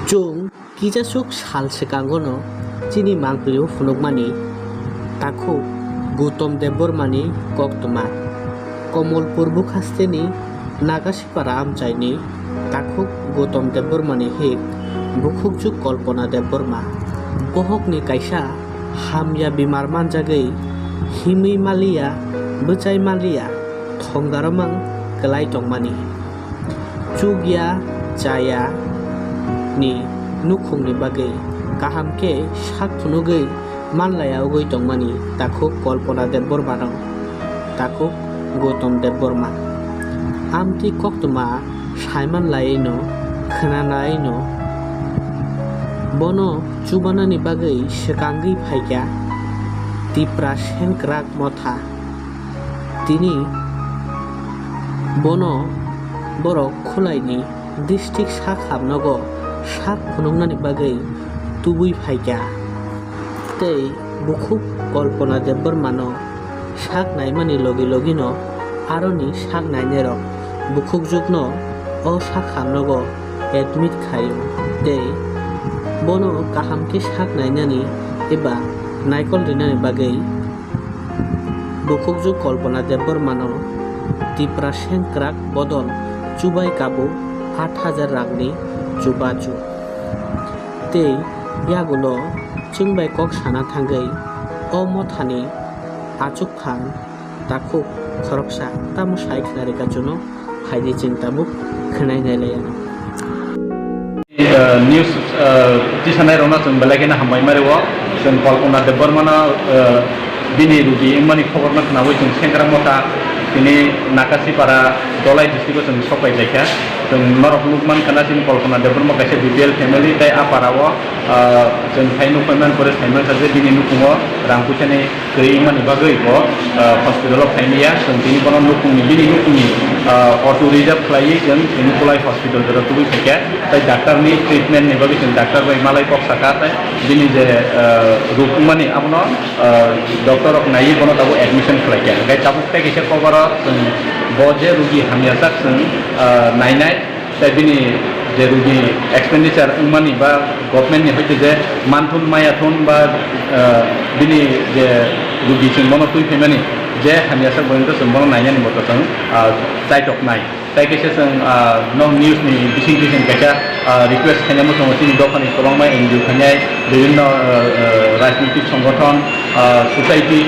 Chung kijasuk salsekangono chini mangpiliu phunukmani taku Gautam Debormani koktoma Komolpur bukhasteni Nagasipara amchaini taku Gautam Debormani hik bukhukjuk Kalpana Deborma bohokni kaisa hamya bimar manjagei himi malia bwchai malia thongdaromang kelai tongmani chugya chaya ni nukhungni bagei kahamke sak phunugei manlaya ugoi tongmani taku Kalpana Deborma taku Gautam Deborma amti koktoma saiman laino khonanaino bono chubanani bagei sekangi phaikya tipra sengkrak motha tini bono borok khulaini district sak hamnogo sak phunuknani bagei tubui phaikya tei bukhuk Kalpana Debormano sak naimani logino aroni sak nainerok bukhukjukno o sak hamnogo admit khayo tei bono kahamke sak nainani eba naikol rinani bagei bukhukjuk Kalpana Debormano tipra sengkrak bodol chubai kabu 8,000 rakni chubaju tei yagulo chungbai kok sana thangai o mothani achuk phang taku khoroksa tamo sai khnari kajuno haidi chingtabuk khnai nailaya news tisanai rona जों बेलागेना हामबाय मारेव जों Kalpana Debormano bini rugi imani khoborna khnabai जों सेंग्रा मथा bini Nagasipara Dolai district जों सफाय जायखा जों नरक Lukman kana जों Kalpana Deborma kaisa BPL family tai aparawo जों थाइनु पेमेन्ट करे थाइनु साजे bini nukungo rangpuchani gei imani bagei ko hospital of Thainia जों bini kono nukungni bini nukungni auto reserve khlai जों bini kulai hospital jora tubi theke tai doctor ni treatment ni bagi जों doctor bai malai kok saka tai bini je rukmani abono doctor ok nai kono tabo admission khlai ke gai tabuk te kise kobaro जों boje rugi hamyasak जों nainai tai bini je rugi expenditure umani ba government ni hoite je manthun mayathun ba bini je rugi जों bono tui femani je hamyasak bono जों bono nainani moto जों chaitok nai tai kise जों no news ni bising kaisa request khainamo जों chini dokani kobangma NGO khainai bibhinno rajnitik সংগঠন society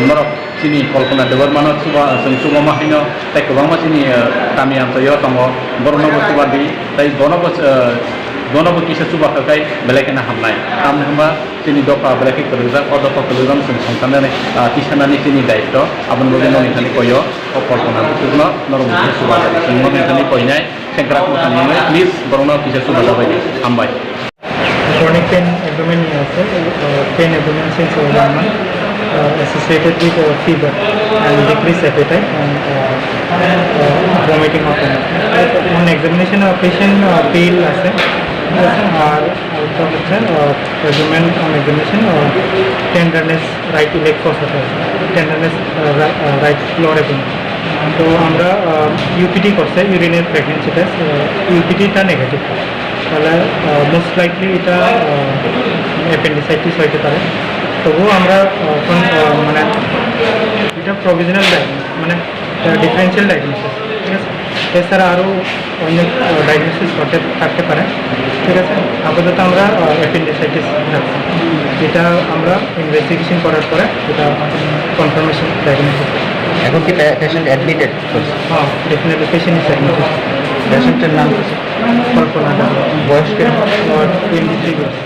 norok chini Kalpana Debormano जों chubama haino tai kobangma chini tami amsayo tongo bornobo chubadi tai bonobo kisa chubaka kai belakena hamnai amhamba chini doka belaki kolujak odoka kolujam जों songtanane tisanani chini daitto abon bogen noni thani koyo o Kalpana Deborma norom chubada जों noni thani koinai sengkrak motani please borno kisa chubada bai hambai chronic pain abdomen also pain abdomen since 1 month associated with fever and decreased appetite and vomiting often. On examination of patient feel আছে আর abdomen on examination tenderness right leg fossa tenderness right lower abdomen তো আমরা UPT করছে urinary pregnancy test ইউপিটিটা negative তাহলে most likely এটা appendicitis হইতে পারে তবুও আমরা এখন মানে এটা প্রভিশনাল ডায়াগনোসিস মানে ডিফারেন্সিয়াল ডায়াগনোসিস ঠিক আছে এছাড়া আরও অনেক ডায়াগনোসিস থাকতে পারে ঠিক আছে আপাতত আমরা অ্যাপেন্ডিসাইটিস রাখছি এটা আমরা ইনভেস্টিগেশন করার পরে এটা কনফার্মেশন ডায়াগনোসিস এখন কি পেশেন্ট অ্যাডমিটেড হ্যাঁ ডেফিনেটলি পেশেন্ট ইজ অ্যাডমিটেড পেশেন্টের নাম কল্পনা বয়স কেমন 23 ইয়ার্স